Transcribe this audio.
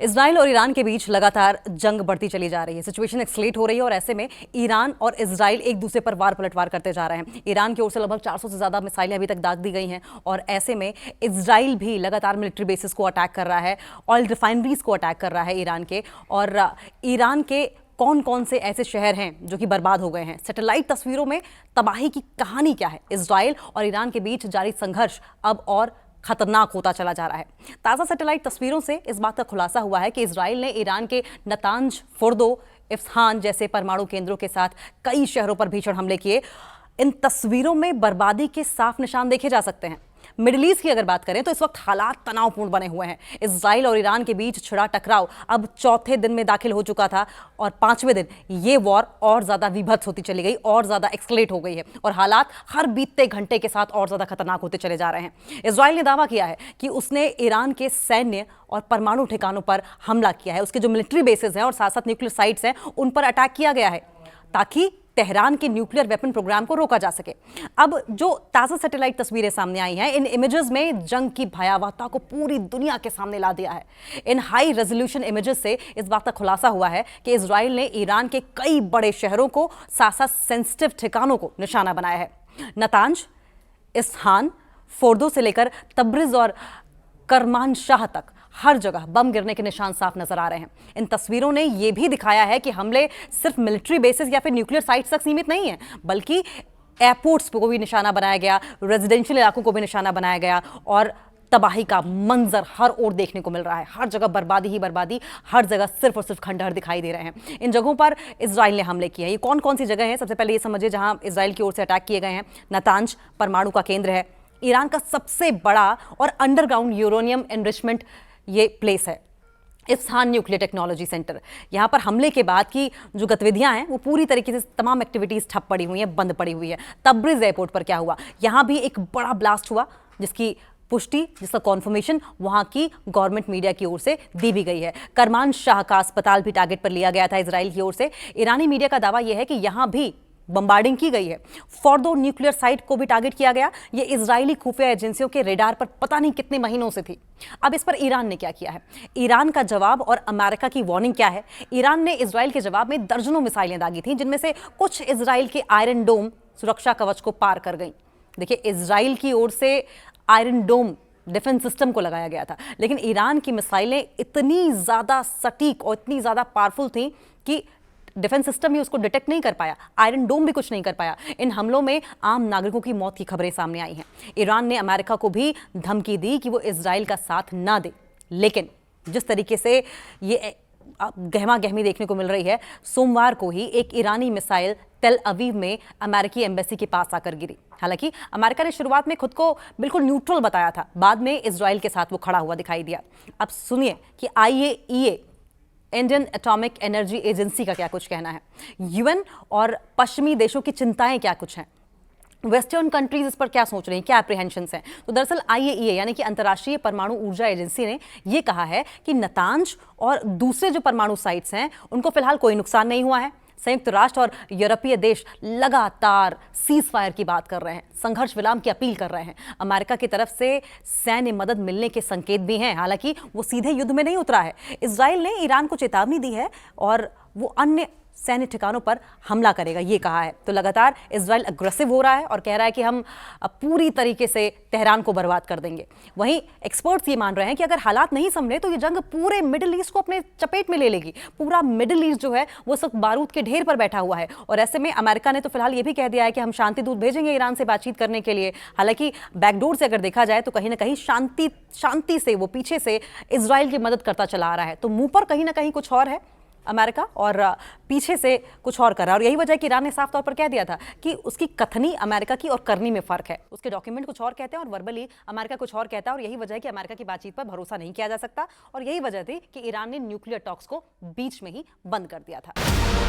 Israel और Iran के बीच लगातार जंग बढ़ती चली जा रही है। सिचुएशन एक्सलेट हो रही है और ऐसे में ईरान और इजराइल एक दूसरे पर वार पलटवार करते जा रहे हैं। ईरान की ओर से लगभग 400 से ज्यादा मिसाइलें अभी तक दाग दी गई हैं और ऐसे में इजराइल भी लगातार मिलिट्री बेसिस को अटैक कर रहा है, ऑयल रिफाइनरीज को अटैक कर रहा है ईरान के। और ईरान के कौन कौन से ऐसे शहर हैं जो कि बर्बाद हो गए हैं, सैटेलाइट तस्वीरों में तबाही की कहानी क्या है, इजराइल और ईरान के बीच जारी संघर्ष अब और खतरनाक होता चला जा रहा है। ताज़ा सैटेलाइट तस्वीरों से इस बात का खुलासा हुआ है कि इजराइल ने ईरान के नतांज, फोर्दो, इस्फहान जैसे परमाणु केंद्रों के साथ कई शहरों पर भीषण हमले किए। इन तस्वीरों में बर्बादी के साफ निशान देखे जा सकते हैं। मिडिल ईस्ट की अगर बात करें तो इस वक्त हालात तनावपूर्ण बने हुए हैं। इजराइल और ईरान के बीच छिड़ा टकराव अब चौथे दिन में दाखिल हो चुका था और पांचवें दिन ये वॉर और ज्यादा विभत्स होती चली गई और ज्यादा एक्सलेट हो गई है और हालात हर बीतते घंटे के साथ और ज्यादा खतरनाक होते चले जा रहे हैं। इजराइल ने दावा किया है कि उसने ईरान के सैन्य और परमाणु ठिकानों पर हमला किया है। उसके जो मिलिट्री बेसेस हैं और साथ साथ न्यूक्लियर साइट्स हैं उन पर अटैक किया गया है ताकि तेहरान के न्यूक्लियर वेपन प्रोग्राम को रोका जा सके। अब जो ताज़ा सैटेलाइट तस्वीरें सामने आई हैं, इन इमेजेस में जंग की भयावहता को पूरी दुनिया के सामने ला दिया है। इन हाई रेजोल्यूशन इमेजेस से इस बात का खुलासा हुआ है कि इजराइल ने ईरान के कई बड़े शहरों को, साथ साथ सेंसिटिव ठिकानों को निशाना बनाया है। नतांज, इस्फहान, फोर्दो से लेकर तब्रिज और करमानशाह तक हर जगह बम गिरने के निशान साफ नजर आ रहे हैं। इन तस्वीरों ने यह भी दिखाया है कि हमले सिर्फ मिलिट्री बेसिस या फिर न्यूक्लियर साइट्स तक सीमित नहीं है, बल्कि एयरपोर्ट्स को भी निशाना बनाया गया, रेजिडेंशियल इलाकों को भी निशाना बनाया गया और तबाही का मंजर हर ओर देखने को मिल रहा है। हर जगह बर्बादी ही बर्बादी, हर जगह सिर्फ और सिर्फ खंडहर दिखाई दे रहे हैं। इन जगहों पर इजराइल ने हमले किए हैं। ये कौन कौन सी जगह है? सबसे पहले ये समझिए जहां इजराइल की ओर से अटैक किए गए हैं। नतांज परमाणु का केंद्र है, ईरान का सबसे बड़ा और अंडरग्राउंड यूरेनियम एनरिचमेंट ये प्लेस है। इस्फहान न्यूक्लियर टेक्नोलॉजी सेंटर, यहाँ पर हमले के बाद की जो गतिविधियां हैं वो पूरी तरीके से तमाम एक्टिविटीज ठप पड़ी हुई हैं, बंद पड़ी हुई है। तब्रिज एयरपोर्ट पर क्या हुआ? यहाँ भी एक बड़ा ब्लास्ट हुआ जिसकी पुष्टि, जिसका कॉन्फर्मेशन वहां की गवर्नमेंट मीडिया की ओर से दी भी गई है। करमानशाह का अस्पताल भी टारगेट पर लिया गया था इजराइल की ओर से। ईरानी मीडिया का दावा यह है कि यहां भी बम्बार्डिंग की गई है। फोर्दो न्यूक्लियर साइट को भी टारगेट किया गया। ये इजरायली खुफिया एजेंसियों के रेडार पर पता नहीं कितने महीनों से थी। अब इस पर ईरान ने क्या किया है? ईरान का जवाब और अमेरिका की वार्निंग क्या है? ईरान ने इजराइल के जवाब में दर्जनों मिसाइलें दागी थी, जिनमें से कुछ इजराइल के आयरन डोम सुरक्षा कवच को पार कर गई। देखिए, इजराइल की ओर से आयरन डोम डिफेंस सिस्टम को लगाया गया था, लेकिन ईरान की मिसाइलें इतनी ज्यादा सटीक और इतनी ज्यादा पावरफुल थी कि डिफेंस सिस्टम ही उसको डिटेक्ट नहीं कर पाया, आयरन डोम भी कुछ नहीं कर पाया। इन हमलों में आम नागरिकों की मौत की खबरें सामने आई हैं। ईरान ने अमेरिका को भी धमकी दी कि वो इजराइल का साथ ना दे, लेकिन जिस तरीके से ये गहमा गहमी देखने को मिल रही है, सोमवार को ही एक ईरानी मिसाइल तेल अवीव में अमेरिकी एम्बेसी के पास आकर गिरी। हालांकि अमेरिका ने शुरुआत में खुद को बिल्कुल न्यूट्रल बताया था, बाद में इजराइल के साथ वो खड़ा हुआ दिखाई दिया। अब सुनिए कि IAEA, Indian atomic energy agency का क्या कुछ कहना है, यूएन और पश्चिमी देशों की चिंताएं क्या कुछ हैं, वेस्टर्न कंट्रीज इस पर क्या सोच रही हैं, क्या एप्रीहेंशंस हैं। तो दरअसल IAEA यानी कि अंतर्राष्ट्रीय परमाणु ऊर्जा एजेंसी ने यह कहा है कि नतांज और दूसरे जो परमाणु साइट्स हैं उनको फिलहाल कोई नुकसान नहीं हुआ है। संयुक्त राष्ट्र और यूरोपीय देश लगातार सीज फायर की बात कर रहे हैं, संघर्ष विराम की अपील कर रहे हैं। अमेरिका की तरफ से सैन्य मदद मिलने के संकेत भी हैं, हालांकि वो सीधे युद्ध में नहीं उतरा है। इजराइल ने ईरान को चेतावनी दी है और वो अन्य सैन्य ठिकानों पर हमला करेगा, ये कहा है। तो लगातार इजराइल अग्रेसिव हो रहा है और कह रहा है कि हम पूरी तरीके से तेहरान को बर्बाद कर देंगे। वहीं एक्सपर्ट्स ये मान रहे हैं कि अगर हालात नहीं संभले तो ये जंग पूरे मिडिल ईस्ट को अपने चपेट में ले लेगी। पूरा मिडिल ईस्ट जो है वो सब बारूद के ढेर पर बैठा हुआ है और ऐसे में अमेरिका ने तो फिलहाल ये भी कह दिया है कि हम शांति दूत भेजेंगे ईरान से बातचीत करने के लिए। हालांकि बैकडोर से अगर देखा जाए तो कहीं ना कहीं शांति से वो पीछे से इजराइल की मदद करता चला आ रहा है। तो मुंह पर कहीं ना कहीं कुछ और है अमेरिका और पीछे से कुछ और कर रहा है। और यही वजह है कि ईरान ने साफ तौर पर कह दिया था कि उसकी कथनी अमेरिका की और करनी में फर्क है। उसके डॉक्यूमेंट कुछ और कहते हैं और वर्बली अमेरिका कुछ और कहता है और यही वजह है कि अमेरिका की बातचीत पर भरोसा नहीं किया जा सकता और यही वजह थी कि ईरान ने न्यूक्लियर टॉक्स को बीच में ही बंद कर दिया था।